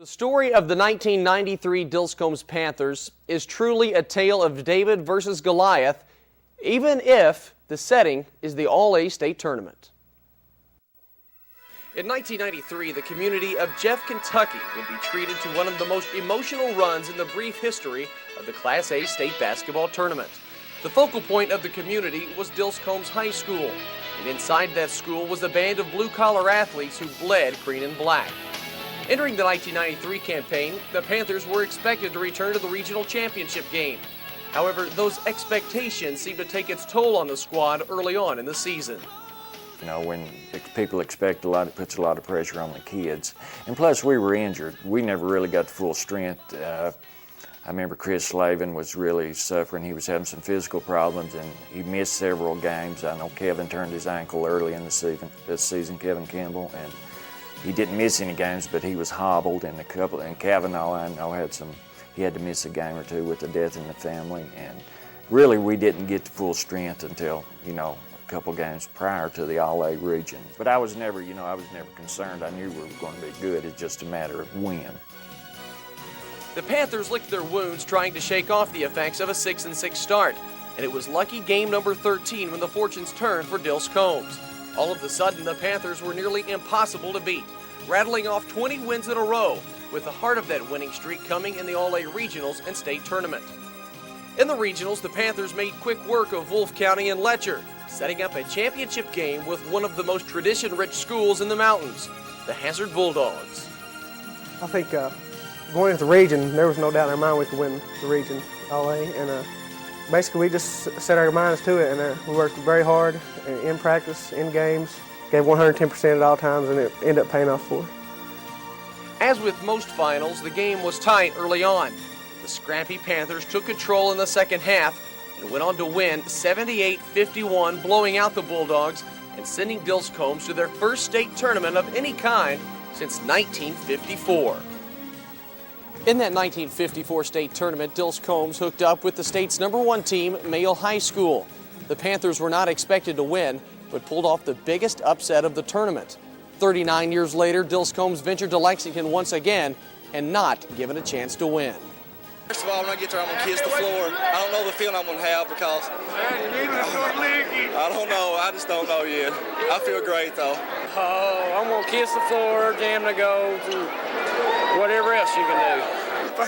The story of the 1993 Dilce Panthers is truly a tale of David versus Goliath, even if the setting is the All-A state tournament. In 1993, the community of Jeff, Kentucky would be treated to one of the most emotional runs in the brief history of the Class A state basketball tournament. The focal point of the community was Dilce High School, and inside that school was a band of blue-collar athletes who bled green and black. Entering the 1993 campaign, the Panthers were expected to return to the regional championship game. However, those expectations seemed to take its toll on the squad early on in the season. You know, when people expect a lot, it puts a lot of pressure on the kids. And plus, we were injured. We never really got to full strength. I remember Chris Slavin was really suffering. He was having some physical problems, and he missed several games. I know Kevin turned his ankle early in the season, Kevin Campbell, and he didn't miss any games, but he was hobbled, and Kavanaugh, I know, he had to miss a game or two with the death in the family, and really we didn't get to full strength until, you know, a couple games prior to the All-A region. But I was never concerned. I knew we were going to be good. It's just a matter of when. The Panthers licked their wounds trying to shake off the effects of a 6-6 start, and it was lucky game number 13 when the fortunes turned for Dilce. All of a sudden, the Panthers were nearly impossible to beat, rattling off 20 wins in a row, with the heart of that winning streak coming in the All-A Regionals and State Tournament. In the Regionals, the Panthers made quick work of Wolfe County and Letcher, setting up a championship game with one of the most tradition-rich schools in the mountains, the Hazard Bulldogs. I think going into the region, there was no doubt in our mind we could win the region All-A, and basically we just set our minds to it, and we worked very hard in practice, in games, gave 110% at all times, and it ended up paying off for us. As with most finals, the game was tight early on. The scrappy Panthers took control in the second half and went on to win 78-51, blowing out the Bulldogs and sending Dilce to their first state tournament of any kind since 1954. In that 1954 state tournament, Dilce hooked up with the state's #1 team, Male High School. The Panthers were not expected to win, but pulled off the biggest upset of the tournament. 39 years later, Dilce ventured to Lexington once again and not given a chance to win. First of all, when I get there, I'm going to kiss the floor. I don't know the feeling I'm going to have because I don't know. I just don't know yet. I feel great, though. Oh, I'm going to kiss the floor, jam the goals, and whatever else you can do. The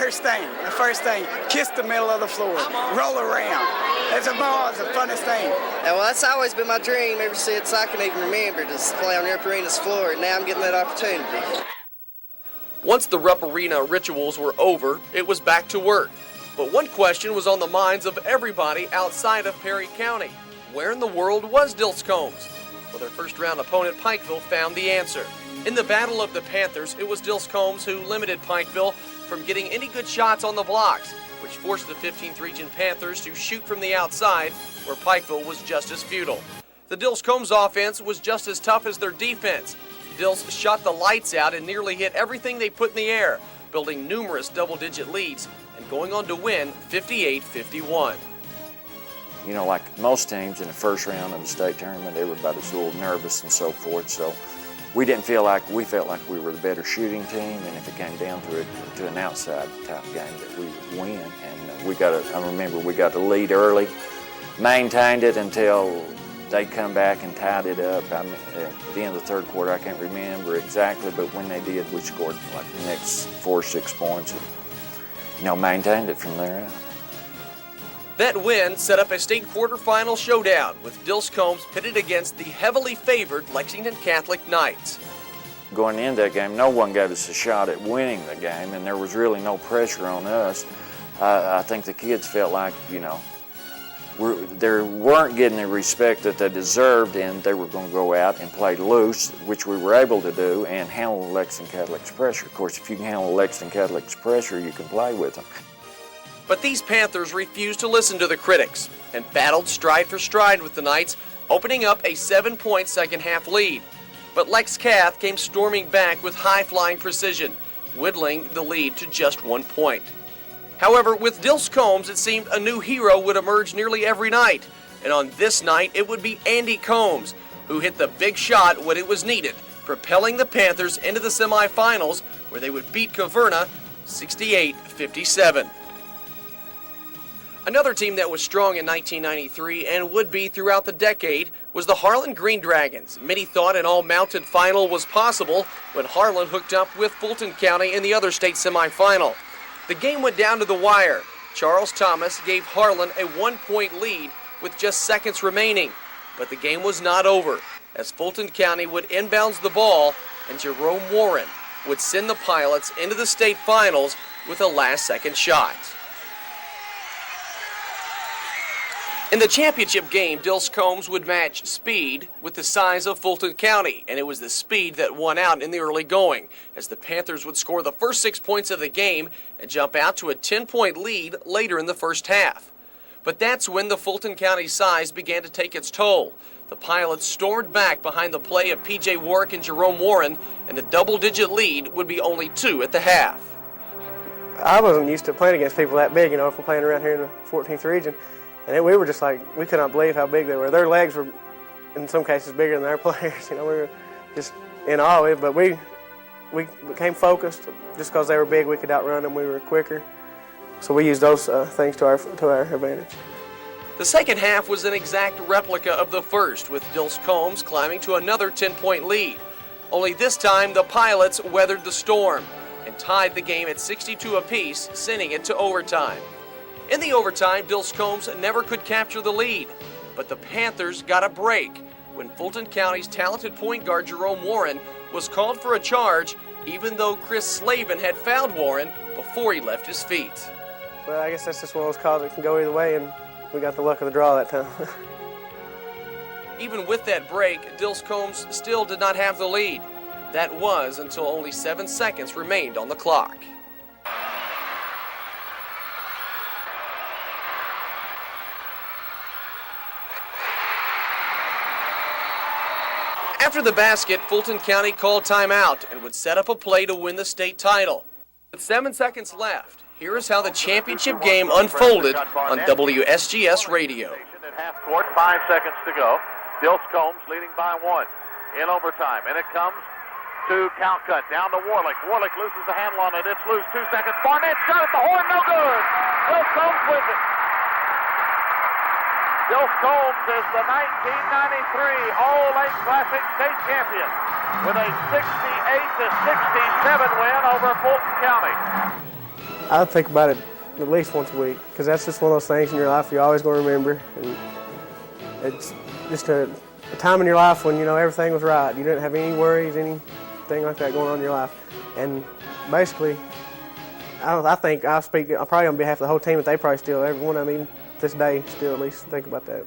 first thing, kiss the middle of the floor, roll around. It's the funnest thing. Well, that's always been my dream ever since I can even remember, to play on Rupp Arena's floor, and now I'm getting that opportunity. Once the Rupp Arena rituals were over, it was back to work. But one question was on the minds of everybody outside of Perry County. Where in the world was Dilce? Well, their first-round opponent, Pikeville, found the answer. In the Battle of the Panthers, it was Dilce who limited Pikeville from getting any good shots on the blocks, which forced the 15th Region Panthers to shoot from the outside, where Pikeville was just as futile. The Dilce offense was just as tough as their defense. Dilce shot the lights out and nearly hit everything they put in the air, building numerous double-digit leads and going on to win 58-51. You know, like most teams in the first round of the state tournament, everybody's a little nervous and so forth, so we felt like we were the better shooting team, and if it came down to it, to an outside type game, that we would win. And I remember we got the lead early, maintained it until they come back and tied it up. At the end of the third quarter, I can't remember exactly, but when they did, we scored like the next 4 or 6 points and, you know, maintained it from there out. That win set up a state quarterfinal showdown, with Dilce pitted against the heavily favored Lexington Catholic Knights. Going into that game, no one gave us a shot at winning the game, and there was really no pressure on us. I think the kids felt like, you know, they weren't getting the respect that they deserved, and they were going to go out and play loose, which we were able to do, and handle Lexington Catholic's pressure. Of course, if you can handle Lexington Catholic's pressure, you can play with them. But these Panthers refused to listen to the critics and battled stride for stride with the Knights, opening up a 7-point second-half lead. But Lex Cath came storming back with high-flying precision, whittling the lead to just 1 point. However, with Dilce, it seemed a new hero would emerge nearly every night, and on this night it would be Andy Combs, who hit the big shot when it was needed, propelling the Panthers into the semifinals where they would beat Caverna 68-57. Another team that was strong in 1993 and would be throughout the decade was the Harlan Green Dragons. Many thought an all-mounted final was possible when Harlan hooked up with Fulton County in the other state semifinal. The game went down to the wire. Charles Thomas gave Harlan a 1-point lead with just seconds remaining, but the game was not over, as Fulton County would inbounds the ball and Jerome Warren would send the Pilots into the state finals with a last-second shot. In the championship game, Dilce Combs would match speed with the size of Fulton County, and it was the speed that won out in the early going, as the Panthers would score the first 6 points of the game and jump out to a 10-point lead later in the first half. But that's when the Fulton County size began to take its toll. The Pilots stormed back behind the play of P.J. Warwick and Jerome Warren, and the double-digit lead would be only 2 at the half. I wasn't used to playing against people that big, if we're playing around here in the 14th region. And we were just like, we could not believe how big they were. Their legs were, in some cases, bigger than our players. We were just in awe of it. But we became focused. Just because they were big, we could outrun them. We were quicker. So we used those things to our advantage. The second half was an exact replica of the first, with Dilce Combs climbing to another 10-point lead. Only this time, the Pilots weathered the storm and tied the game at 62 apiece, sending it to overtime. In the overtime, Dilce Combs never could capture the lead, but the Panthers got a break when Fulton County's talented point guard Jerome Warren was called for a charge, even though Chris Slavin had fouled Warren before he left his feet. But I guess that's just one of those calls that can go either way, and we got the luck of the draw that time. Even with that break, Dilce Combs still did not have the lead. That was until only 7 seconds remained on the clock. After the basket, Fulton County called timeout and would set up a play to win the state title. With 7 seconds left, here is how the championship game unfolded on WSGS radio. At half court, 5 seconds to go. Dilce Combs leading by 1 in overtime, and it comes to Calcutt, down to Warwick. Warwick loses the handle on it. It's loose. 2 seconds. Barnett shot at the horn, no good. Dilce Combs wins it. Dilce Combs is the 1993 All-Lake Classic state champion with a 68-67 win over Fulton County. I think about it at least once a week, because that's just one of those things in your life you're always going to remember. And it's just a time in your life when everything was right. You didn't have any worries, anything like that going on in your life. And basically, I think I speak probably on behalf of the whole team, but they probably still, every one of them, even this day, still at least think about that.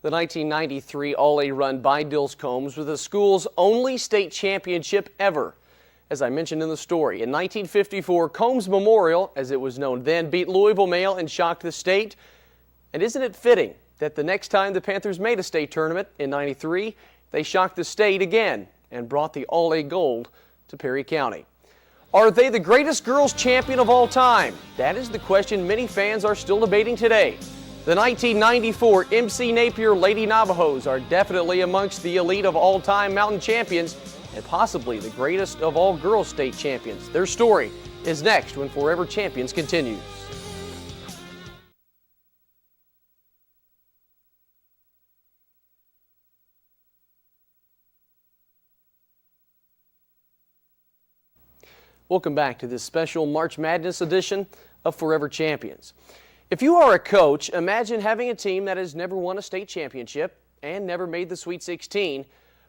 The 1993 All-A run by Dilce Combs was the school's only state championship ever. As I mentioned in the story, in 1954, Combs Memorial, as it was known then, beat Louisville Male and shocked the state. And isn't it fitting that the next time the Panthers made a state tournament in '93, they shocked the state again and brought the All-A gold to Perry County? Are they the greatest girls champion of all time? That is the question many fans are still debating today. The 1994 MC Napier Lady Navajos are definitely amongst the elite of all-time mountain champions and possibly the greatest of all girls state champions. Their story is next when Forever Champions continues. Welcome back to this special March Madness edition of Forever Champions. If you are a coach, imagine having a team that has never won a state championship and never made the Sweet 16,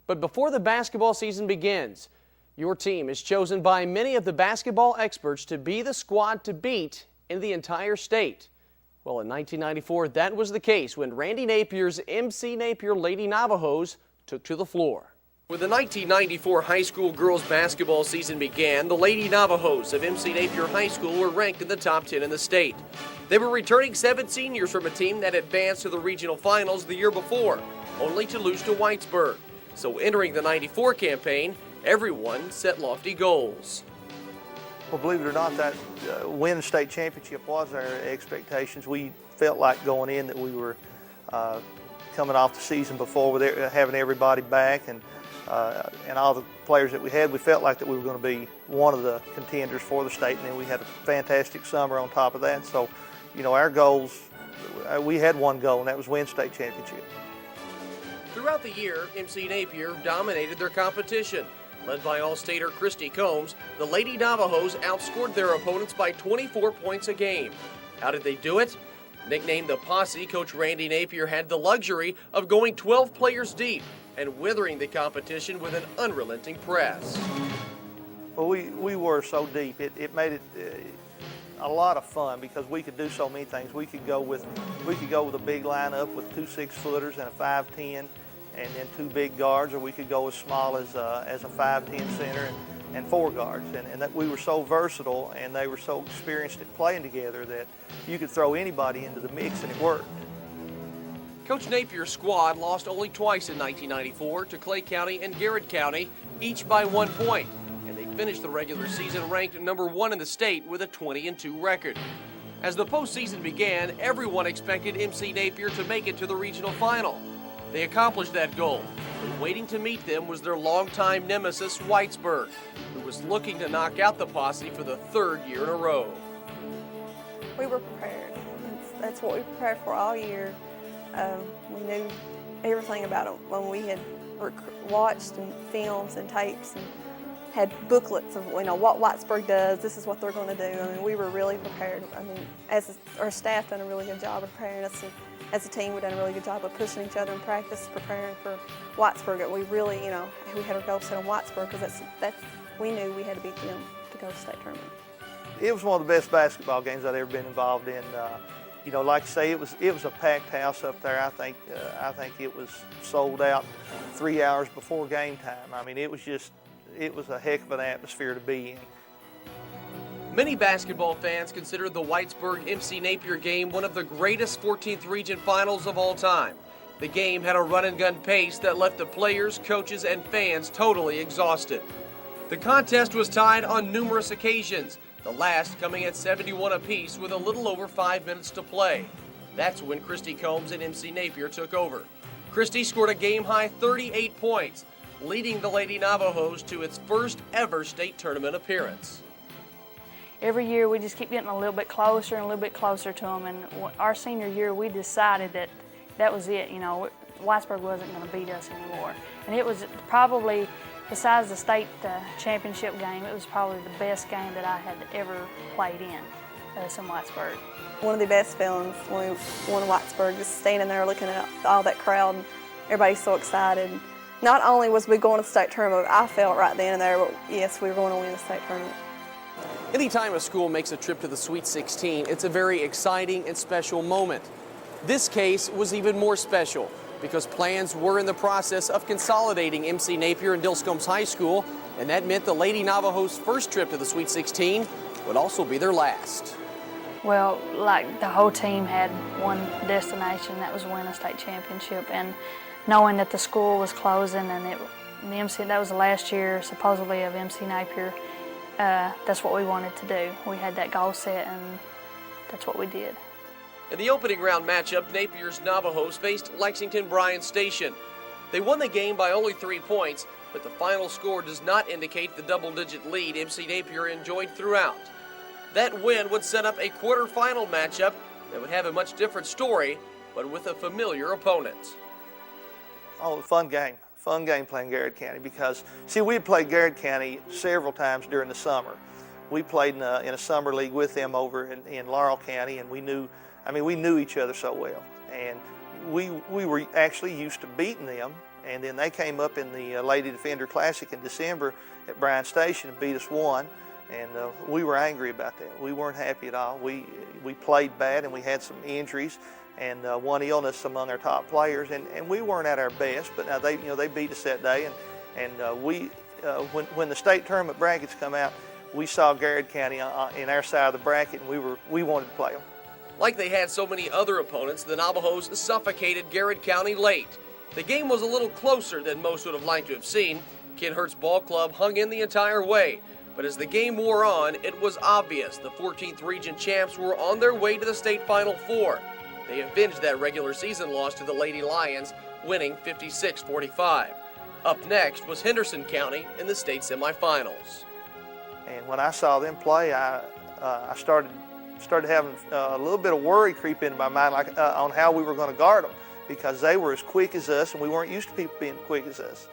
but before the basketball season begins, your team is chosen by many of the basketball experts to be the squad to beat in the entire state. Well, in 1994, that was the case when Randy Napier's MC Napier Lady Navajos took to the floor. When the 1994 high school girls basketball season began, the Lady Navajos of MC Napier High School were ranked in the top 10 in the state. They were returning 7 seniors from a team that advanced to the regional finals the year before, only to lose to Whitesburg. So entering the '94 campaign, everyone set lofty goals. Well, believe it or not, that win state championship was our expectations. We felt like going in that we were coming off the season before with having everybody back, and and all the players that we had, we felt like that we were going to be one of the contenders for the state, and then we had a fantastic summer on top of that. So, you know, our goals, we had one goal, and that was win state championship. Throughout the year, MC Napier dominated their competition. Led by All-Stater Christy Combs, the Lady Navajos outscored their opponents by 24 points a game. How did they do it? Nicknamed the Posse, Coach Randy Napier had the luxury of going 12 players deep and withering the competition with an unrelenting press. Well, we were so deep, it made it a lot of fun because we could do so many things. We could go with a big lineup with 2 6-footers and a 5'10", and then 2 big guards, or we could go as small as a 5'10" center and 4 guards. And that we were so versatile, and they were so experienced at playing together that you could throw anybody into the mix and it worked. Coach Napier's squad lost only twice in 1994 to Clay County and Garrett County, each by 1 point, and they finished the regular season ranked #1 in the state with a 20-2 record. As the postseason began, everyone expected MC Napier to make it to the regional final. They accomplished that goal, but waiting to meet them was their longtime nemesis, Whitesburg, who was looking to knock out the Posse for the 3rd year in a row. We were prepared. That's what we prepared for all year. We knew everything about them when we had watched and films and tapes and had booklets of what Whitesburg does. This is what they're going to do. I mean, we were really prepared. I mean, our staff done a really good job of preparing us, and as a team, we've done a really good job of pushing each other in practice, preparing for Whitesburg. We really, we had our goal set on Whitesburg because we knew we had to beat them to go to the state tournament. It was one of the best basketball games I'd ever been involved in. Like I say, it was a packed house up there. I think it was sold out 3 hours before game time. I mean, it was a heck of an atmosphere to be in. Many basketball fans consider the Whitesburg MC Napier game one of the greatest 14th region finals of all time. The game had a run-and-gun pace that left the players, coaches, and fans totally exhausted. The contest was tied on numerous occasions, the last coming at 71 apiece with a little over 5 minutes to play. That's when Christy Combs and MC Napier took over. Christy scored a game-high 38 points, leading the Lady Navajos to its first ever state tournament appearance. Every year we just keep getting a little bit closer and a little bit closer to them, and our senior year we decided that was it. Whitesburg wasn't going to beat us anymore, and it was probably, besides the state championship game, it was probably the best game that I had ever played in Whitesburg. One of the best feelings when we won Whitesburg, just standing there looking at all that crowd and everybody's so excited. Not only was we going to the state tournament, I felt right then and there, but yes, we were going to win the state tournament. Anytime a school makes a trip to the Sweet 16, it's a very exciting and special moment. This case was even more special because plans were in the process of consolidating MC Napier and Dilce Combs High School, and that meant the Lady Navajos' first trip to the Sweet 16 would also be their last. Well, like the whole team had one destination, that was win a state championship, and knowing that the school was closing and that was the last year supposedly of MC Napier, that's what we wanted to do. We had that goal set, and that's what we did. In the opening round matchup, Napier's Navajos faced Lexington Bryan Station. They won the game by only 3 points, but the final score does not indicate the double-digit lead MC Napier enjoyed throughout. That win would set up a quarterfinal matchup that would have a much different story, but with a familiar opponent. Oh, fun game playing Garrett County because, see, we had played Garrett County several times during the summer. We played in a summer league with them over in Laurel County, and we knew each other so well. And we were actually used to beating them, and then they came up in the Lady Defender Classic in December at Bryan Station and beat us 1, and we were angry about that. We weren't happy at all. We played bad, and we had some injuries and one illness among our top players, and we weren't at our best. But now they beat us that day, and when the state tournament brackets come out, we saw Garrett County in our side of the bracket, and we wanted to play them. Like they had so many other opponents, the Navajos suffocated Garrett County late. The game was a little closer than most would have liked to have seen. Ken Hurt's ball club hung in the entire way, but as the game wore on, it was obvious the 14th region champs were on their way to the state Final Four. They avenged that regular season loss to the Lady Lions, winning 56-45. Up next was Henderson County in the state semifinals. And when I saw them play, I started having a little bit of worry creep into my mind, like on how we were going to guard them, because they were as quick as us, and we weren't used to people being quick as us.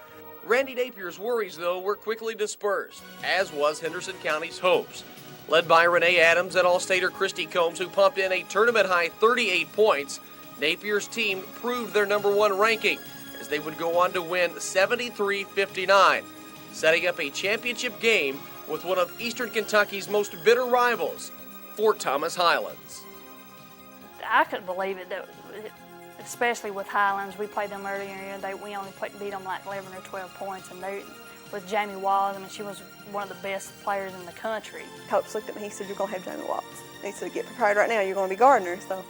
Randy Napier's worries, though, were quickly dispersed, as was Henderson County's hopes. Led by Renee Adams and All-Stater Christy Combs, who pumped in a tournament-high 38 points, Napier's team proved their #1 ranking, as they would go on to win 73-59, setting up a championship game with one of Eastern Kentucky's most bitter rivals, Fort Thomas Highlands. I couldn't believe it, especially with Highlands. We played them earlier in the year. We only beat them like 11 or 12 points, and with Jamie Wallace, I mean, she was one of the best players in the country. Coach looked at me, he said, "You're going to have Jamie Wallace." He said, "Get prepared right now, you're going to be guarding her." So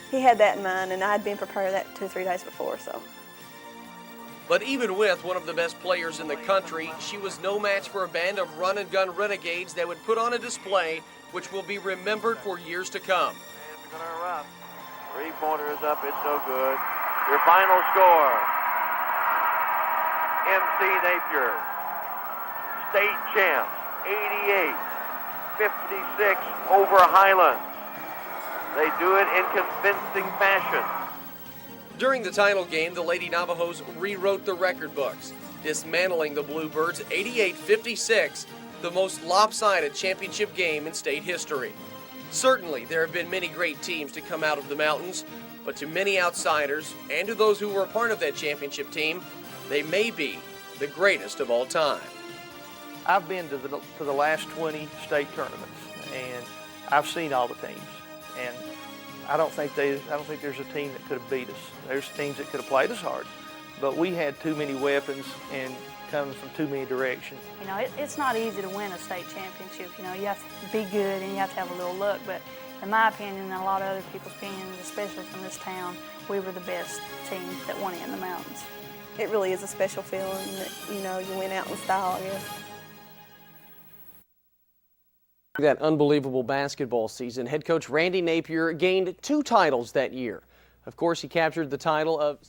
he had that in mind, and I'd been prepared that 2 or 3 days before. So. But even with one of the best players in the country, she was no match for a band of run-and-gun renegades that would put on a display which will be remembered for years to come. Three-pointer is up, it's no good. Your final score, MC Napier, state champs, 88-56 over Highlands. They do it in convincing fashion. During the title game, the Lady Navajos rewrote the record books, dismantling the Bluebirds 88-56, the most lopsided championship game in state history. Certainly, there have been many great teams to come out of the mountains, but to many outsiders, and to those who were a part of that championship team, they may be the greatest of all time. I've been to the last 20 state tournaments, and I've seen all the teams, and I don't think there's a team that could have beat us. There's teams that could have played us hard, but we had too many weapons and coming from too many directions. You know, it's not easy to win a state championship. You know, you have to be good and you have to have a little luck, but in my opinion and a lot of other people's opinions, especially from this town, we were the best team that won it in the mountains. It really is a special feeling that, you know, you went out in style, I guess. That unbelievable basketball season, head coach Randy Napier gained 2 titles that year. Of course, he captured the title of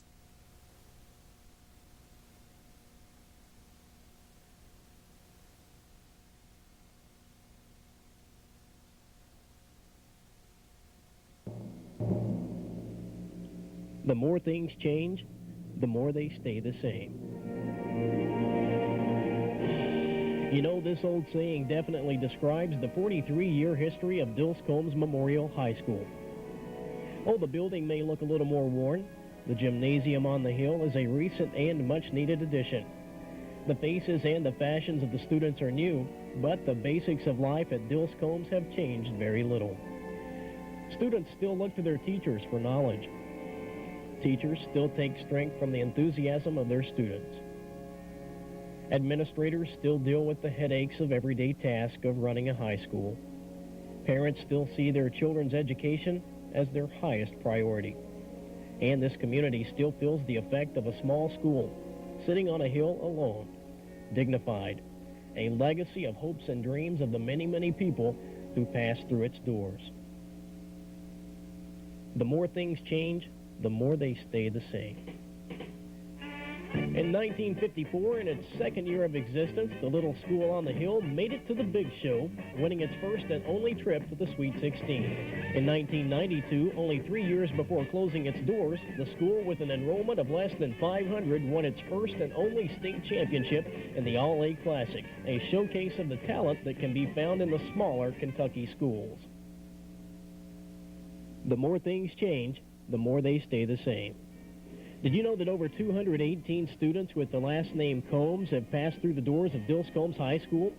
The more things change, the more they stay the same. You know, this old saying definitely describes the 43-year history of Dilce Combs Memorial High School. Oh, the building may look a little more worn. The gymnasium on the hill is a recent and much-needed addition. The faces and the fashions of the students are new, but the basics of life at Dilce Combs have changed very little. Students still look to their teachers for knowledge. Teachers still take strength from the enthusiasm of their students. Administrators still deal with the headaches of everyday task of running a high school. Parents still see their children's education as their highest priority. And this community still feels the effect of a small school, sitting on a hill alone, dignified, a legacy of hopes and dreams of the many, many people who pass through its doors. The more things change, the more they stay the same. In 1954, in its second year of existence, the little school on the hill made it to the big show, winning its first and only trip to the Sweet 16. In 1992, only 3 years before closing its doors, the school with an enrollment of less than 500 won its first and only state championship in the All-A Classic, a showcase of the talent that can be found in the smaller Kentucky schools. The more things change, the more they stay the same. Did you know that over 218 students with the last name Combs have passed through the doors of Dilce Combs High School?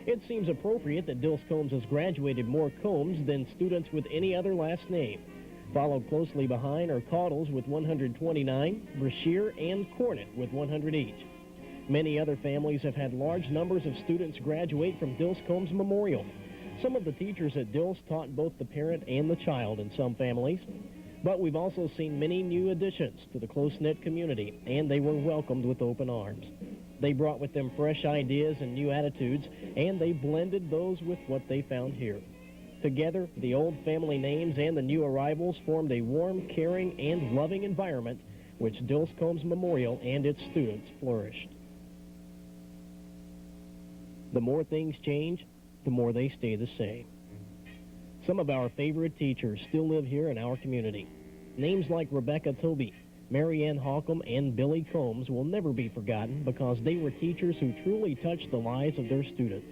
It seems appropriate that Dilce Combs has graduated more Combs than students with any other last name. Followed closely behind are Caudles with 129, Brashear, and Cornett with 100 each. Many other families have had large numbers of students graduate from Dilce Combs Memorial. Some of the teachers at Dilce taught both the parent and the child in some families. But we've also seen many new additions to the close-knit community, and they were welcomed with open arms. They brought with them fresh ideas and new attitudes, and they blended those with what they found here. Together, the old family names and the new arrivals formed a warm, caring, and loving environment which Dilce Combs Memorial and its students flourished. The more things change, the more they stay the same. Some of our favorite teachers still live here in our community. Names like Rebecca Tobey, Mary Ann Holcomb, and Billy Combs will never be forgotten because they were teachers who truly touched the lives of their students.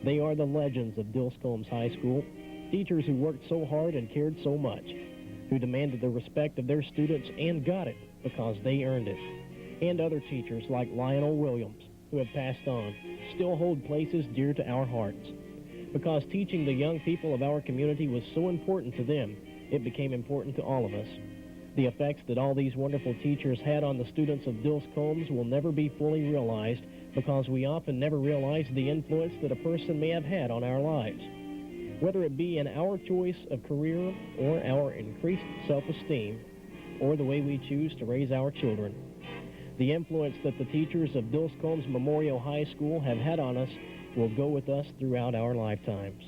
They are the legends of Dilce Combs High School, teachers who worked so hard and cared so much, who demanded the respect of their students and got it because they earned it. And other teachers like Lionel Williams, who have passed on, still hold places dear to our hearts. Because teaching the young people of our community was so important to them, it became important to all of us. The effects that all these wonderful teachers had on the students of Dilce Combs will never be fully realized because we often never realize the influence that a person may have had on our lives. Whether it be in our choice of career or our increased self-esteem or the way we choose to raise our children. The influence that the teachers of Dilce Combs Memorial High School have had on us will go with us throughout our lifetimes.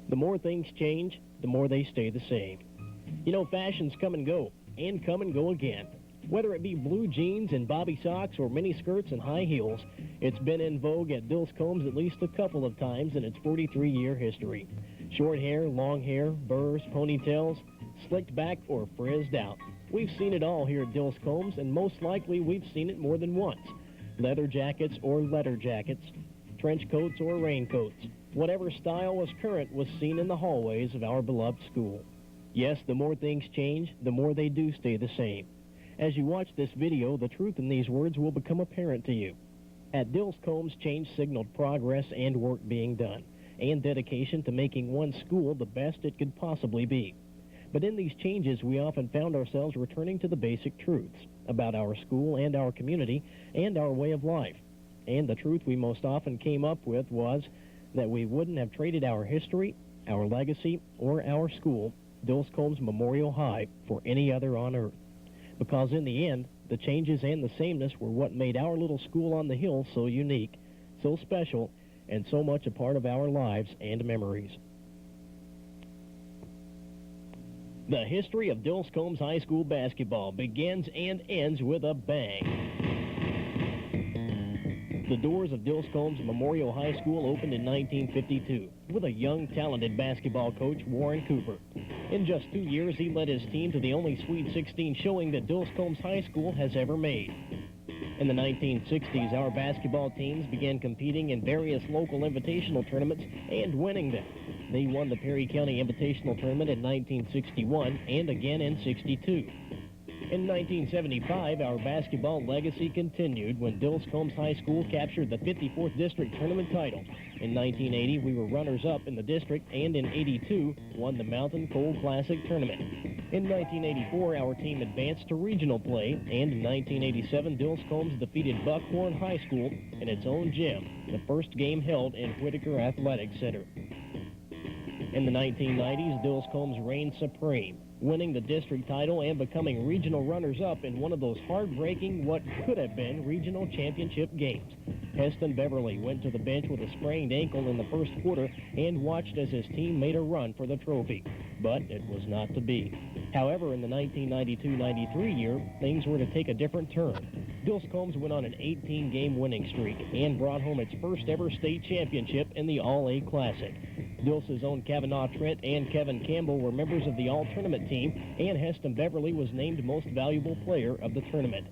The more things change, the more they stay the same. You know, fashions come and go again. Whether it be blue jeans and bobby socks or mini skirts and high heels, it's been in vogue at Dilce Combs at least a couple of times in its 43-year history. Short hair, long hair, burrs, ponytails, slicked back or frizzed out. We've seen it all here at Dilce Combs, and most likely we've seen it more than once. Leather jackets or letter jackets, trench coats or raincoats. Whatever style was current was seen in the hallways of our beloved school. Yes, the more things change, the more they do stay the same. As you watch this video, the truth in these words will become apparent to you. At Dilce Combs, change signaled progress and work being done, and dedication to making one school the best it could possibly be. But in these changes, we often found ourselves returning to the basic truths about our school and our community and our way of life. And the truth we most often came up with was that we wouldn't have traded our history, our legacy, or our school, Dilce Combs Memorial High, for any other on earth. Because in the end, the changes and the sameness were what made our little school on the hill so unique, so special, and so much a part of our lives and memories. The history of Dilce Combs High School basketball begins and ends with a bang. The doors of Dilce Combs Memorial High School opened in 1952 with a young, talented basketball coach, Warren Cooper. In just 2 years, he led his team to the only Sweet 16 showing that Dilce Combs High School has ever made. In the 1960s, our basketball teams began competing in various local invitational tournaments and winning them. They won the Perry County Invitational Tournament in 1961 and again in '62. In 1975, our basketball legacy continued when Dilce Combs High School captured the 54th District Tournament title. In 1980, we were runners-up in the district, and in '82, won the Mountain Cold Classic Tournament. In 1984, our team advanced to regional play, and in 1987, Dilce Combs defeated Buckhorn High School in its own gym, the first game held in Whitaker Athletic Center. In the 1990s, Dilce Combs reigned supreme, winning the district title and becoming regional runners-up in one of those heartbreaking, what could have been regional championship games. Heston Beverly went to the bench with a sprained ankle in the first quarter and watched as his team made a run for the trophy, but it was not to be. However, in the 1992-93 year, things were to take a different turn. Dilce Combs went on an 18-game winning streak and brought home its first ever state championship in the All-A Classic. Dilce's own Kavanaugh Trent and Kevin Campbell were members of the All-Tournament team, and Heston Beverly was named Most Valuable Player of the tournament.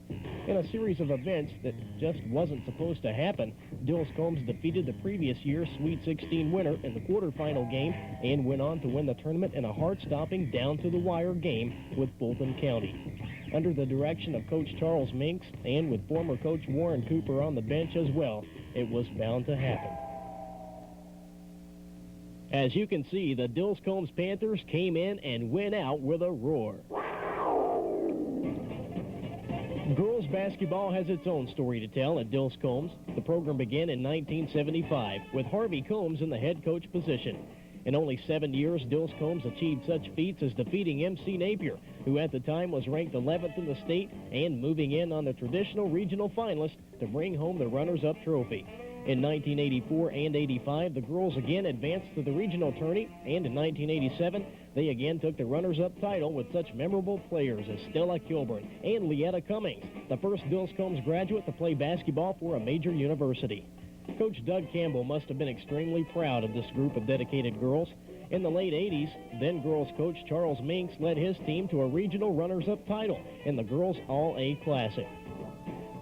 In a series of events that just wasn't supposed to happen, Dilce Combs defeated the previous year's Sweet 16 winner in the quarterfinal game and went on to win the tournament in a heart-stopping, down-to-the-wire game with Fulton County. Under the direction of Coach Charles Minks and with former Coach Warren Cooper on the bench as well, it was bound to happen. As you can see, the Dilce Combs Panthers came in and went out with a roar. Girls basketball has its own story to tell at Dilce Combs. The program began in 1975 with Harvey Combs in the head coach position. In only 7 years, Dilce Combs achieved such feats as defeating MC Napier, who at the time was ranked 11th in the state, and moving in on the traditional regional finalist to bring home the runners-up trophy. In 1984 and 85, the girls again advanced to the regional tourney, and in 1987, they again took the runners-up title with such memorable players as Stella Kilburn and Leetta Cummings, the first Dilce Combs graduate to play basketball for a major university. Coach Doug Campbell must have been extremely proud of this group of dedicated girls. In the late 80s, then girls coach Charles Minks led his team to a regional runners-up title in the Girls All-A Classic.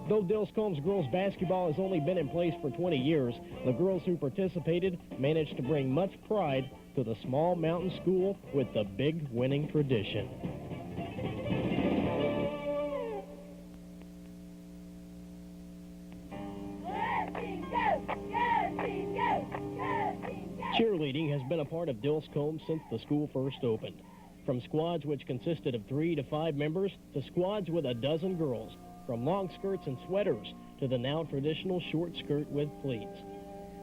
Though Dilce Combs girls basketball has only been in place for 20 years, the girls who participated managed to bring much pride to the small mountain school with the big winning tradition. Cheerleading has been a part of Dilce Combs since the school first opened. From squads which consisted of 3 to 5 members to squads with a dozen girls, from long skirts and sweaters to the now traditional short skirt with pleats.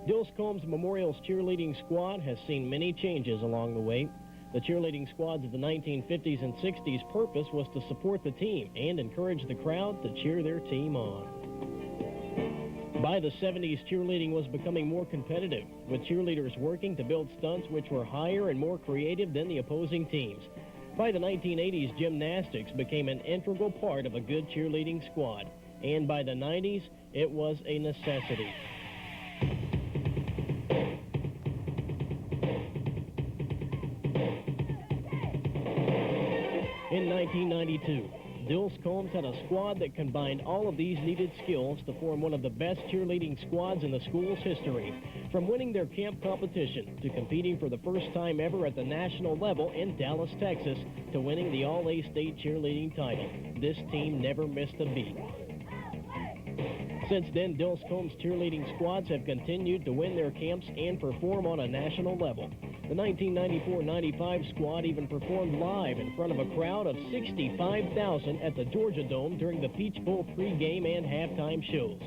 Dilce Combs Memorial's cheerleading squad has seen many changes along the way. The cheerleading squads of the 1950s and 60s purpose was to support the team and encourage the crowd to cheer their team on. By the 70s, cheerleading was becoming more competitive, with cheerleaders working to build stunts which were higher and more creative than the opposing teams. By the 1980s, gymnastics became an integral part of a good cheerleading squad, and by the 90s, it was a necessity. In 1992, Dilce Combs had a squad that combined all of these needed skills to form one of the best cheerleading squads in the school's history. From winning their camp competition to competing for the first time ever at the national level in Dallas, Texas, to winning the All-A State cheerleading title, this team never missed a beat. Since then, Dilce Combs cheerleading squads have continued to win their camps and perform on a national level. The 1994-95 squad even performed live in front of a crowd of 65,000 at the Georgia Dome during the Peach Bowl pregame and halftime shows.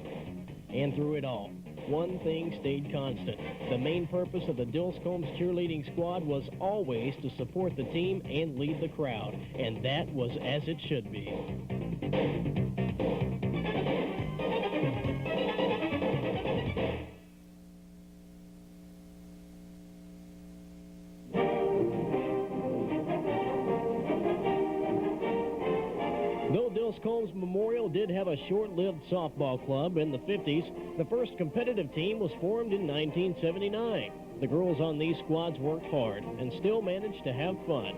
And through it all, one thing stayed constant. The main purpose of the Dilce Combs cheerleading squad was always to support the team and lead the crowd, and that was as it should be. Though Dilce Combs Memorial did have a short-lived softball club in the 50s, the first competitive team was formed in 1979. The girls on these squads worked hard and still managed to have fun.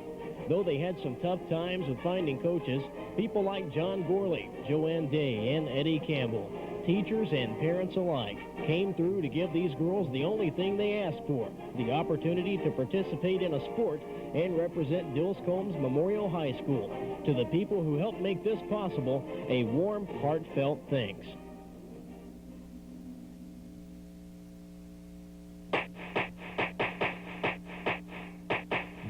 Though they had some tough times with finding coaches, people like John Gorley, Joanne Day, and Eddie Campbell, teachers and parents alike, came through to give these girls the only thing they asked for, the opportunity to participate in a sport and represent Dilce Combs Memorial High School. To the people who helped make this possible, a warm, heartfelt thanks.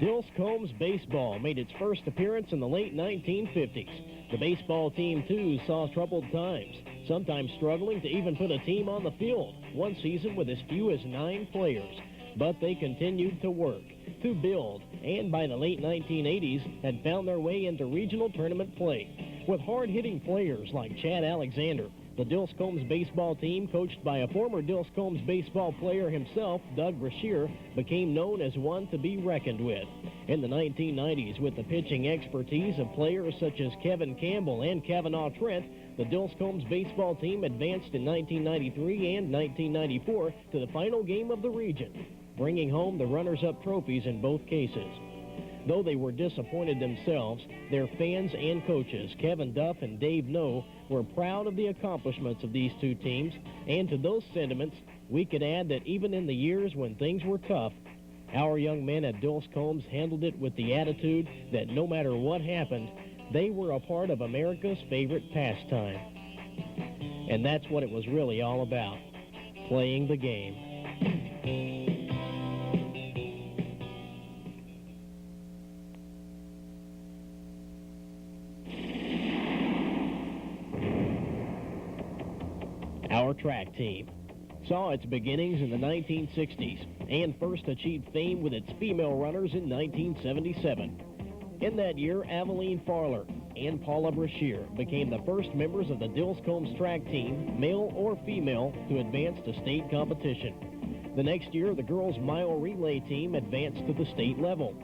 Dilce Combs baseball made its first appearance in the late 1950s. The baseball team, too, saw troubled times, sometimes struggling to even put a team on the field, one season with as few as 9 players. But they continued to work, to build, and by the late 1980s had found their way into regional tournament play. With hard-hitting players like Chad Alexander, the Dilce Combs baseball team, coached by a former Dilce Combs baseball player himself, Doug Brashear, became known as one to be reckoned with. In the 1990s, with the pitching expertise of players such as Kevin Campbell and Kavanaugh Trent, the Dilce Combs baseball team advanced in 1993 and 1994 to the final game of the region, bringing home the runners-up trophies in both cases. Though they were disappointed themselves, their fans and coaches, Kevin Duff and Dave Noe, were proud of the accomplishments of these two teams, and to those sentiments, we could add that even in the years when things were tough, our young men at Dilce Combs handled it with the attitude that no matter what happened, they were a part of America's favorite pastime. And that's what it was really all about, playing the game. Our track team. saw its beginnings in the 1960s and first achieved fame with its female runners in 1977. In that year, Aveline Farler and Paula Brashear became the first members of the Dilce Combs track team, male or female, to advance to state competition. The next year, the girls' mile relay team advanced to the state level.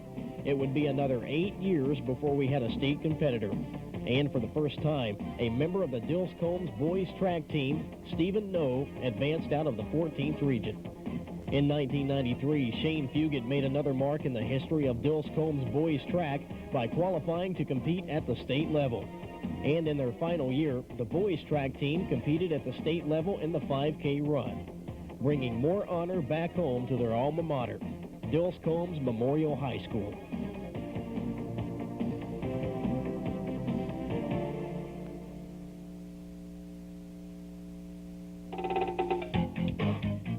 It would be another 8 years before we had a state competitor. And for the first time, a member of the Dilce Combs boys track team, Stephen Noe, advanced out of the 14th region. In 1993, Shane Fugit made another mark in the history of Dilce Combs boys track by qualifying to compete at the state level. And in their final year, the boys track team competed at the state level in the 5K run, bringing more honor back home to their alma mater, Dilce Combs Memorial High School.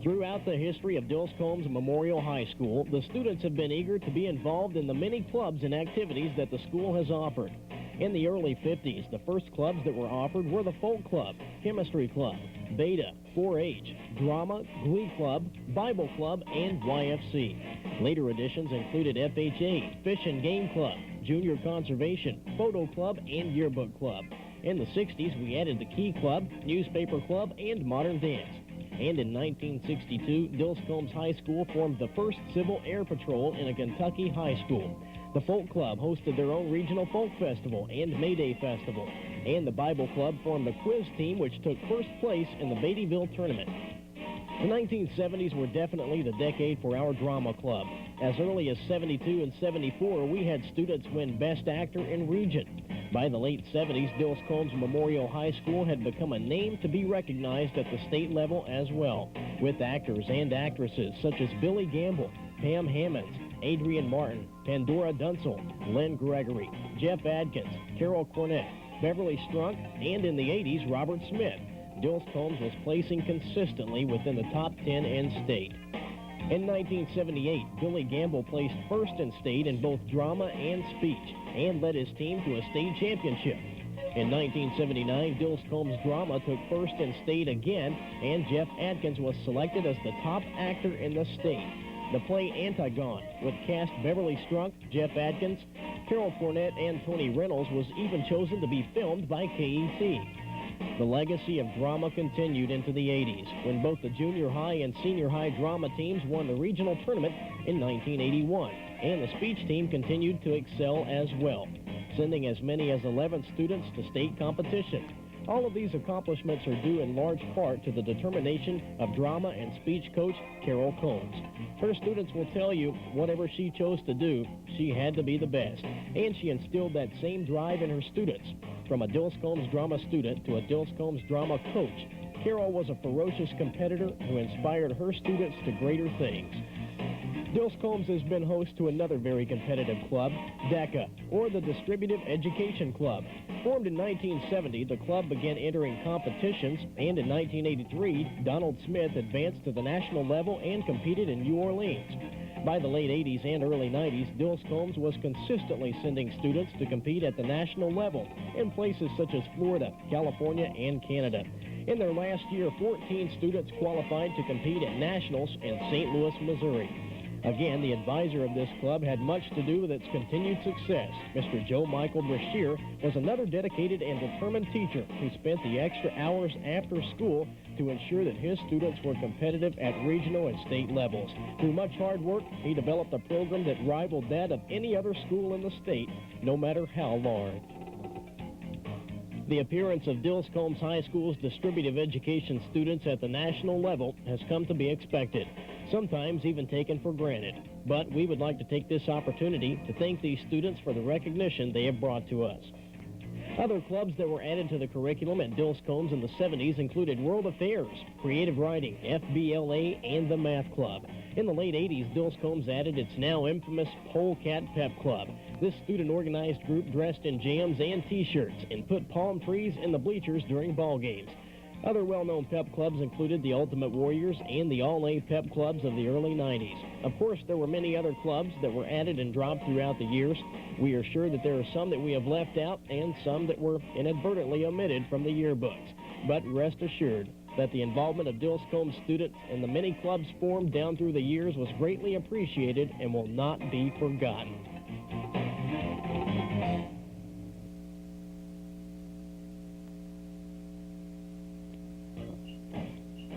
Throughout the history of Dilce Combs Memorial High School, the students have been eager to be involved in the many clubs and activities that the school has offered. In the early 50s, the first clubs that were offered were the Folk Club, Chemistry Club, Beta, 4-H, Drama, Glee Club, Bible Club, and YFC. Later additions included FHA, Fish and Game Club, Junior Conservation, Photo Club, and Yearbook Club. In the 60s, we added the Key Club, Newspaper Club, and Modern Dance. And in 1962, Dilce Combs High School formed the first Civil Air Patrol in a Kentucky high school. The Folk Club hosted their own regional folk festival and May Day Festival. And the Bible Club formed a quiz team which took first place in the Beattyville tournament. The 1970s were definitely the decade for our drama club. As early as 72 and 74, we had students win Best Actor in Region. By the late 70s, Dilce Combs Memorial High School had become a name to be recognized at the state level as well, with actors and actresses such as Billy Gamble, Pam Hammonds, Adrian Martin, Pandora Dunsel, Len Gregory, Jeff Adkins, Carol Cornett, Beverly Strunk, and in the 80s, Robert Smith. Dilce Combs was placing consistently within the top 10 in state. In 1978, Billy Gamble placed first in state in both drama and speech and led his team to a state championship. In 1979, Dilce Combs Drama took first in state again, and Jeff Adkins was selected as the top actor in the state. The play Antigone, with cast Beverly Strunk, Jeff Adkins, Carol Cornett, and Tony Reynolds, was even chosen to be filmed by KET. The legacy of drama continued into the 80s, when both the junior high and senior high drama teams won the regional tournament in 1981, and the speech team continued to excel as well, sending as many as 11 students to state competition. All of these accomplishments are due in large part to the determination of drama and speech coach Carol Combs. Her students will tell you whatever she chose to do, she had to be the best, and she instilled that same drive in her students. From a Dilce Combs drama student to a Dilce Combs drama coach, Carol was a ferocious competitor who inspired her students to greater things. Dilce Combs has been host to another very competitive club, DECA, or the Distributive Education Club. Formed in 1970, the club began entering competitions, and in 1983, Donald Smith advanced to the national level and competed in New Orleans. By the late 80s and early 90s, Dilce Combs was consistently sending students to compete at the national level in places such as Florida, California, and Canada. In their last year, 14 students qualified to compete at nationals in St. Louis, Missouri. Again, the advisor of this club had much to do with its continued success. Mr. Joe Michael Brashear was another dedicated and determined teacher who spent the extra hours after school to ensure that his students were competitive at regional and state levels. Through much hard work, he developed a program that rivaled that of any other school in the state, no matter how large. The appearance of Dilce Combs High School's distributive education students at the national level has come to be expected, sometimes even taken for granted. But we would like to take this opportunity to thank these students for the recognition they have brought to us. Other clubs that were added to the curriculum at Dilce Combs in the 70s included World Affairs, Creative Writing, FBLA, and the Math Club. In the late 80s, Dilce Combs added its now infamous Polecat Pep Club. This student-organized group dressed in jams and T-shirts and put palm trees in the bleachers during ball games. Other well-known pep clubs included the Ultimate Warriors and the All-A pep clubs of the early 90s. Of course, there were many other clubs that were added and dropped throughout the years. We are sure that there are some that we have left out and some that were inadvertently omitted from the yearbooks. But rest assured, that the involvement of Dilce Combs students in the many clubs formed down through the years was greatly appreciated and will not be forgotten.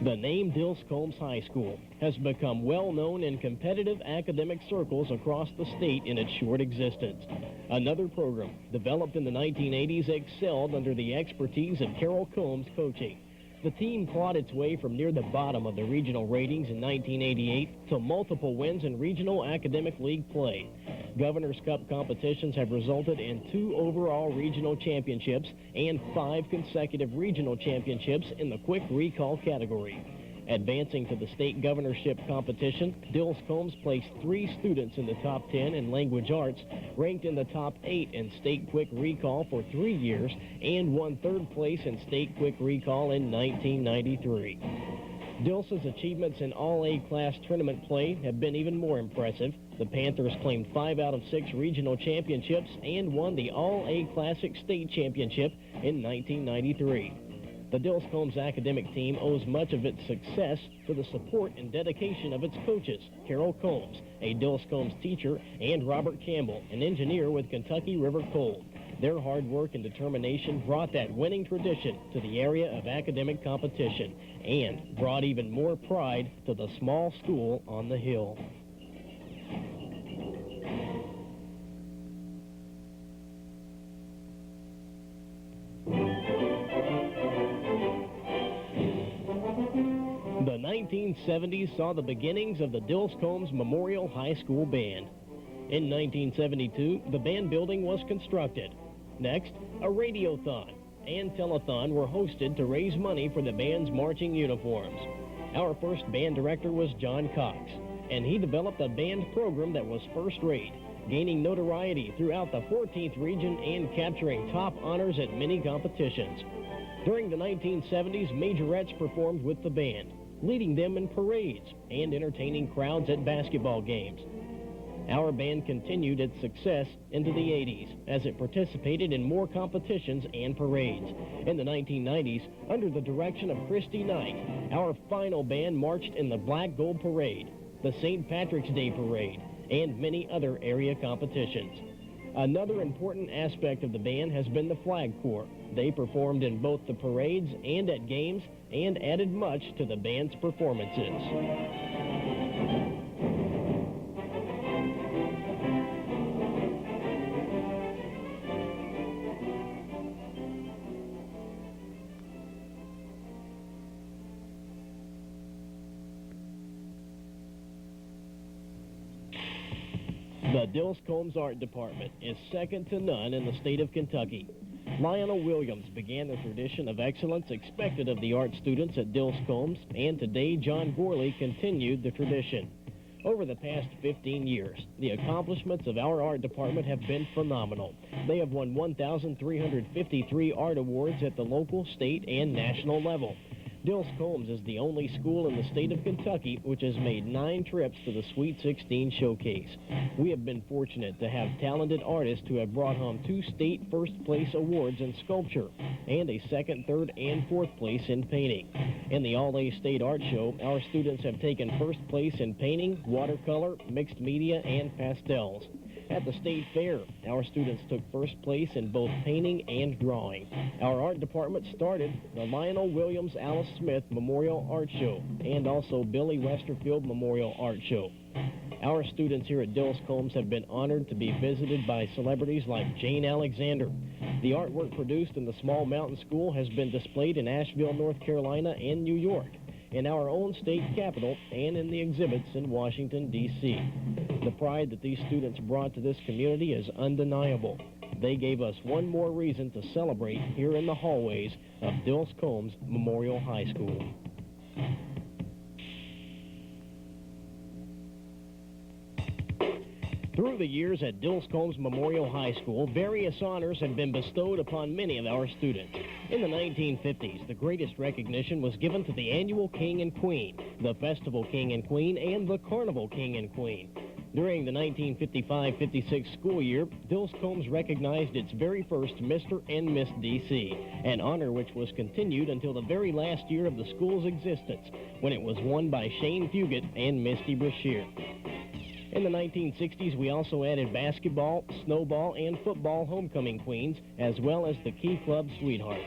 The name Dilce Combs High School has become well known in competitive academic circles across the state in its short existence. Another program developed in the 1980s excelled under the expertise of Carol Combs' coaching. The team clawed its way from near the bottom of the regional ratings in 1988 to multiple wins in regional academic league play. Governor's Cup competitions have resulted in 2 overall regional championships and 5 consecutive regional championships in the quick recall category. Advancing to the state governorship competition, Dilce Combs placed 3 students in the top 10 in language arts, ranked in the top 8 in state quick recall for 3 years, and won 3rd place in state quick recall in 1993. Dilce's achievements in all-A class tournament play have been even more impressive. The Panthers claimed 5 out of 6 regional championships and won the All-A Classic State Championship in 1993. The Dilce Combs academic team owes much of its success to the support and dedication of its coaches, Carol Combs, a Dilce Combs teacher, and Robert Campbell, an engineer with Kentucky River Coal. Their hard work and determination brought that winning tradition to the area of academic competition and brought even more pride to the small school on the hill. The 1970s saw the beginnings of the Dilce Combs Memorial High School Band. In 1972, the band building was constructed. Next, a radiothon and telethon were hosted to raise money for the band's marching uniforms. Our first band director was John Cox, and he developed a band program that was first-rate, gaining notoriety throughout the 14th region and capturing top honors at many competitions. During the 1970s, majorettes performed with the band, leading them in parades and entertaining crowds at basketball games. Our band continued its success into the 80s as it participated in more competitions and parades. In the 1990s, under the direction of Christy Knight, our final band marched in the Black Gold Parade, the St. Patrick's Day Parade, and many other area competitions. Another important aspect of the band has been the Flag Corps. They performed in both the parades and at games and added much to the band's performances. The Dilce Combs Art Department is second to none in the state of Kentucky. Lionel Williams began the tradition of excellence expected of the art students at Dilce Combs, and today John Gorley continued the tradition. Over the past 15 years, the accomplishments of our art department have been phenomenal. They have won 1,353 art awards at the local, state, and national level. Dilce Combs is the only school in the state of Kentucky which has made 9 trips to the Sweet 16 showcase. We have been fortunate to have talented artists who have brought home 2 state first-place awards in sculpture and a 2nd, 3rd, and 4th place in painting. In the All-A State Art Show, our students have taken 1st place in painting, watercolor, mixed media, and pastels. At the State Fair, our students took 1st place in both painting and drawing. Our art department started the Lionel Williams Alice Smith Memorial Art Show and also Billy Westerfield Memorial Art Show. Our students here at Dilce Combs have been honored to be visited by celebrities like Jane Alexander. The artwork produced in the small mountain school has been displayed in Asheville, North Carolina, and New York, in our own state capital, and in the exhibits in Washington, D.C. The pride that these students brought to this community is undeniable. They gave us one more reason to celebrate here in the hallways of Dilce Combs Memorial High School. Through the years at Dilce Combs Memorial High School, various honors have been bestowed upon many of our students. In the 1950s, the greatest recognition was given to the annual King and Queen, the Festival King and Queen, and the Carnival King and Queen. During the 1955-56 school year, Dilce Combs recognized its very first Mr. and Miss DC, an honor which was continued until the very last year of the school's existence, when it was won by Shane Fugit and Misty Brashear. In the 1960s, we also added basketball, snowball, and football homecoming queens, as well as the Key Club sweetheart.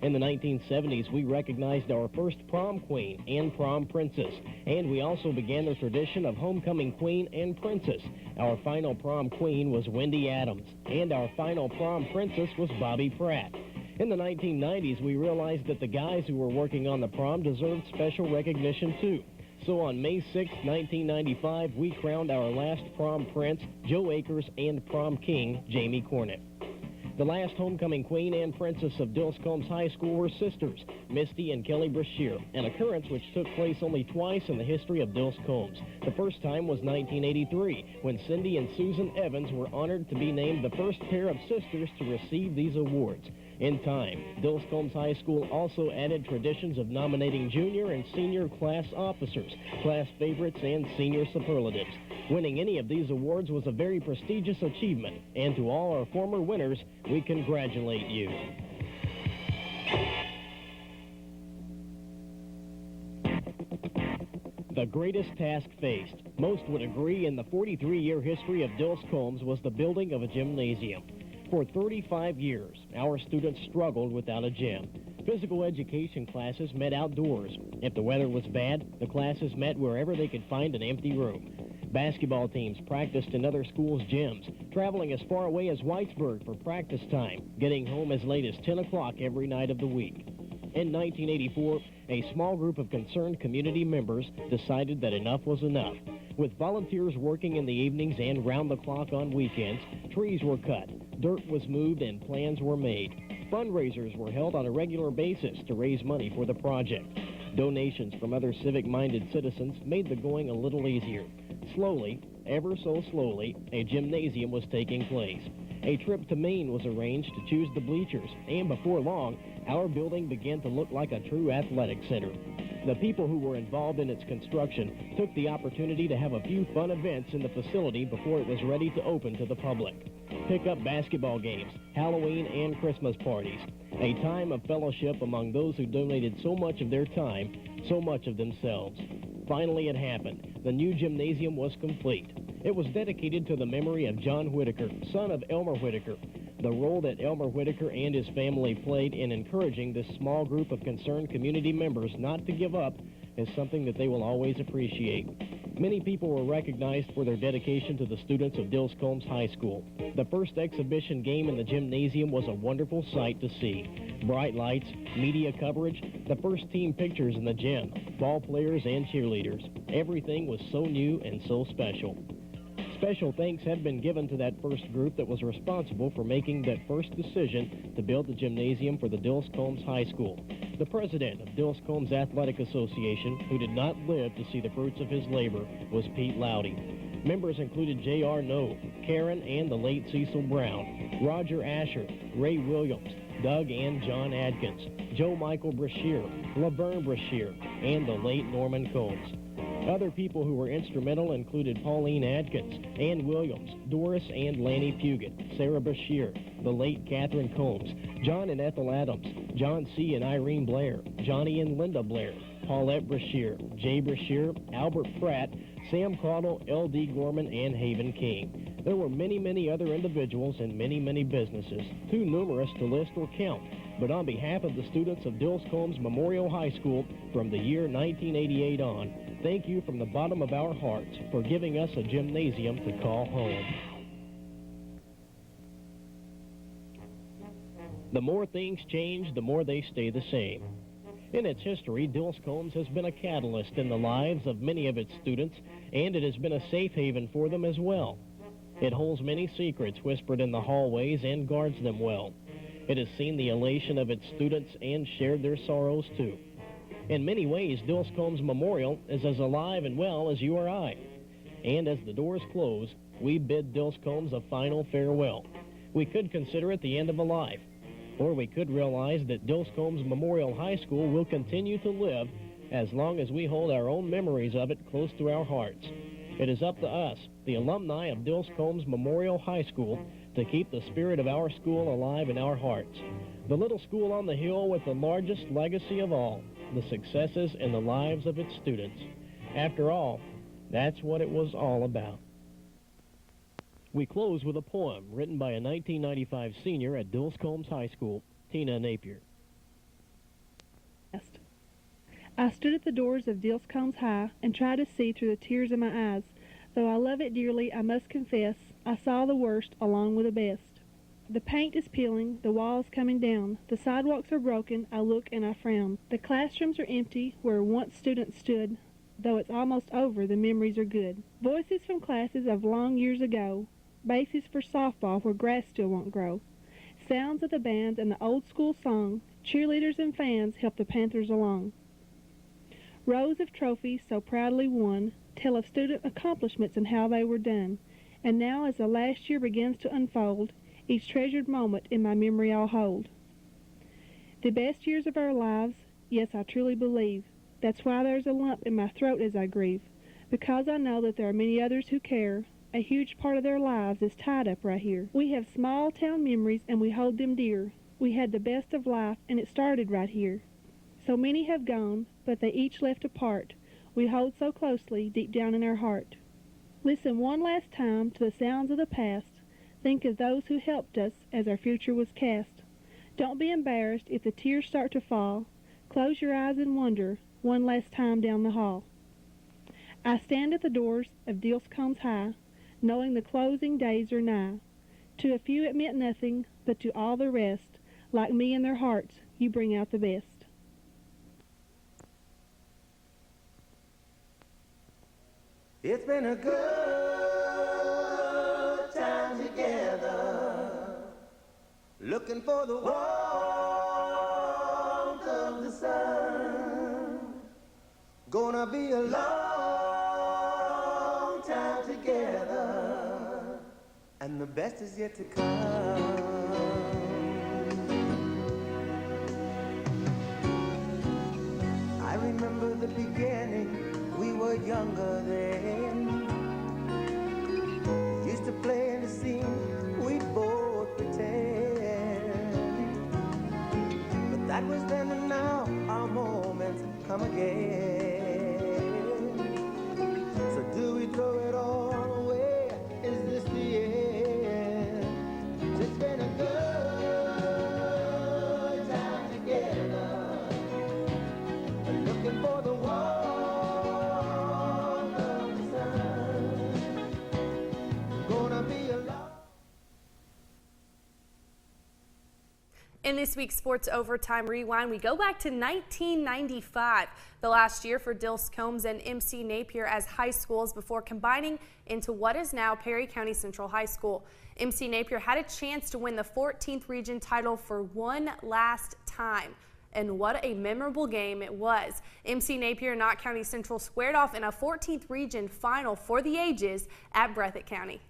In the 1970s, we recognized our first prom queen and prom princess, and we also began the tradition of homecoming queen and princess. Our final prom queen was Wendy Adams, and our final prom princess was Bobby Pratt. In the 1990s, we realized that the guys who were working on the prom deserved special recognition too. So on May 6, 1995, we crowned our last prom prince, Joe Akers, and prom king, Jamie Cornett. The last homecoming queen and princess of Dilce Combs High School were sisters, Misty and Kelly Brashear, an occurrence which took place only twice in the history of Dilce Combs. The first time was 1983, when Cindy and Susan Evans were honored to be named the first pair of sisters to receive these awards. In time, Dilce Combs High School also added traditions of nominating junior and senior class officers, class favorites, and senior superlatives. Winning any of these awards was a very prestigious achievement, and to all our former winners, we congratulate you. The greatest task faced, most would agree, in the 43-year history of Dilce Combs was the building of a gymnasium. For 35 years, our students struggled without a gym. Physical education classes met outdoors. If the weather was bad, the classes met wherever they could find an empty room. Basketball teams practiced in other schools' gyms, traveling as far away as Whitesburg for practice time, getting home as late as 10 o'clock every night of the week. In 1984, a small group of concerned community members decided that enough was enough. With volunteers working in the evenings and round the clock on weekends, trees were cut, dirt was moved, and plans were made. Fundraisers were held on a regular basis to raise money for the project. Donations from other civic-minded citizens made the going a little easier. Slowly, ever so slowly, a gymnasium was taking place. A trip to Maine was arranged to choose the bleachers, and before long, our building began to look like a true athletic center. The people who were involved in its construction took the opportunity to have a few fun events in the facility before it was ready to open to the public. Pick-up basketball games, Halloween and Christmas parties, a time of fellowship among those who donated so much of their time, so much of themselves. Finally, it happened. The new gymnasium was complete. It was dedicated to the memory of John Whitaker, son of Elmer Whitaker. The role that Elmer Whitaker and his family played in encouraging this small group of concerned community members not to give up is something that they will always appreciate. Many people were recognized for their dedication to the students of Dilce Combs High School. The first exhibition game in the gymnasium was a wonderful sight to see. Bright lights, media coverage, the first team pictures in the gym, ball players and cheerleaders. Everything was so new and so special. Special thanks have been given to that first group that was responsible for making that first decision to build the gymnasium for the Dilce Combs High School. The president of Dilce Combs Athletic Association, who did not live to see the fruits of his labor, was Pete Loudy. Members included J.R. Nove, Karen and the late Cecil Brown, Roger Asher, Ray Williams, Doug and John Adkins, Joe Michael Brashear, Laverne Brashear, and the late Norman Combs. Other people who were instrumental included Pauline Adkins, Ann Williams, Doris and Lanny Puget, Sarah Brashear, the late Catherine Combs, John and Ethel Adams, John C. and Irene Blair, Johnny and Linda Blair, Paulette Brashear, Jay Brashear, Albert Pratt, Sam Caudle, L.D. Gorman, and Haven King. There were many, many other individuals and many, many businesses, too numerous to list or count. But on behalf of the students of Dilce Combs Memorial High School from the year 1988 on, thank you from the bottom of our hearts for giving us a gymnasium to call home. The more things change, the more they stay the same. In its history, Dilce Combs has been a catalyst in the lives of many of its students, and it has been a safe haven for them as well. It holds many secrets whispered in the hallways and guards them well. It has seen the elation of its students and shared their sorrows too. In many ways, Dilce Combs Memorial is as alive and well as you or I. And as the doors close, we bid Dilce Combs a final farewell. We could consider it the end of a life, or we could realize that Dilce Combs Memorial High School will continue to live as long as we hold our own memories of it close to our hearts. It is up to us, the alumni of Dilce Combs Memorial High School, to keep the spirit of our school alive in our hearts. The little school on the hill with the largest legacy of all, the successes and the lives of its students. After all, that's what it was all about. We close with a poem written by a 1995 senior at Dilce Combs High School, Tina Napier. I stood at the doors of Dilce Combs High and tried to see through the tears in my eyes. Though I love it dearly, I must confess, I saw the worst along with the best. The paint is peeling, the walls coming down, the sidewalks are broken, I look and I frown. The classrooms are empty where once students stood, though it's almost over, the memories are good. Voices from classes of long years ago, bases for softball where grass still won't grow. Sounds of the band and the old school song, cheerleaders and fans help the Panthers along. Rows of trophies so proudly won tell of student accomplishments and how they were done. And now as the last year begins to unfold, each treasured moment in my memory I'll hold. The best years of our lives, yes, I truly believe. That's why there's a lump in my throat as I grieve, because I know that there are many others who care. A huge part of their lives is tied up right here. We have small town memories and we hold them dear. We had the best of life and it started right here. So many have gone, but they each left a part we hold so closely deep down in our heart. Listen one last time to the sounds of the past. Think of those who helped us as our future was cast. Don't be embarrassed if the tears start to fall. Close your eyes and wonder one last time down the hall. I stand at the doors of Dilce Combs High, knowing the closing days are nigh. To a few it meant nothing, but to all the rest, like me in their hearts, you bring out the best. It's been a good time together, looking for the warmth of the sun. Gonna be a long time together, and the best is yet to come. I remember the beginning. We were younger then, used to play in the scene, we'd both pretend. But that was then and now, our moments come again. So do we throw it all away? Is this the end? It's been a good time together, looking for the one. In this week's Sports Overtime Rewind, we go back to 1995, the last year for Dilce Combs and MC Napier as high schools before combining into what is now Perry County Central High School. MC Napier had a chance to win the 14th region title for one last time. And what a memorable game it was. MC Napier and Knott County Central squared off in a 14th region final for the ages at Breathitt County.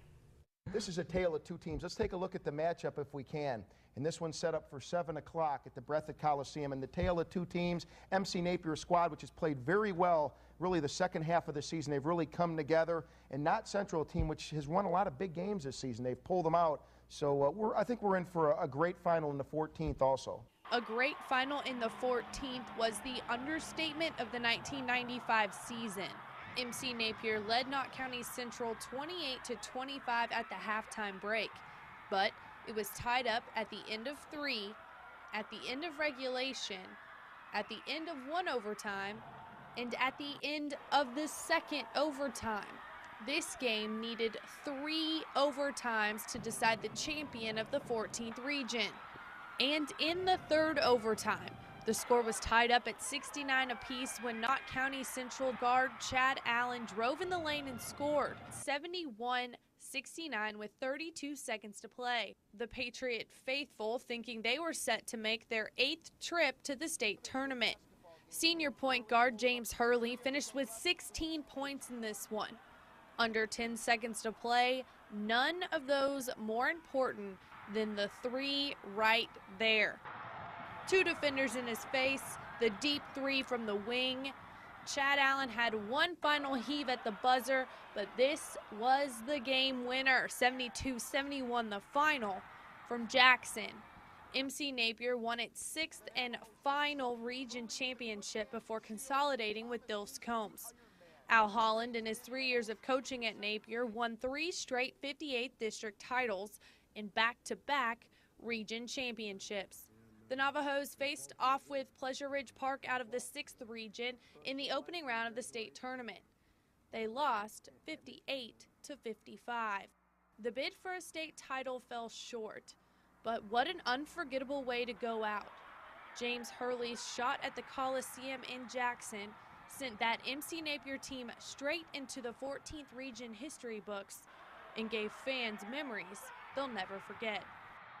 This is a tale of two teams. Let's take a look at the matchup if we can. And this one's set up for 7 o'clock at the Breathitt Coliseum. And the tale of two teams, MC Napier squad, which has played very well really the second half of the season. They've really come together. And Knott Central, a team which has won a lot of big games this season. They've pulled them out. So I think we're in for a great final in the 14th also. A great final in the 14th was the understatement of the 1995 season. MC Napier led Knott County Central 28-25 at the halftime break, but it was tied up at the end of 3, at the end of regulation, at the end of 1 overtime, and at the end of the 2nd overtime. This game needed 3 overtimes to decide the champion of the 14th region. And in the 3rd overtime, the score was tied up at 69 apiece when Knott County Central guard Chad Allen drove in the lane and scored 71-69 with 32 seconds to play. The Patriot faithful thinking they were set to make their 8th trip to the state tournament. Senior point guard James Hurley finished with 16 points in this one. Under 10 seconds to play, none of those more important than the 3 right there. 2 defenders in his face, the deep 3 from the wing. Chad Allen had one final heave at the buzzer, but this was the game winner. 72-71 the final from Jackson. MC Napier won its 6th and final region championship before consolidating with Dilce Combs. Al Holland, in his 3 years of coaching at Napier, won 3 straight 58th district titles in back-to-back region championships. The Navajos faced off with Pleasure Ridge Park out of the 6th region in the opening round of the state tournament. They lost 58-55. The bid for a state title fell short, but what an unforgettable way to go out. James Hurley's shot at the Coliseum in Jackson sent that MC Napier team straight into the 14th region history books and gave fans memories they'll never forget.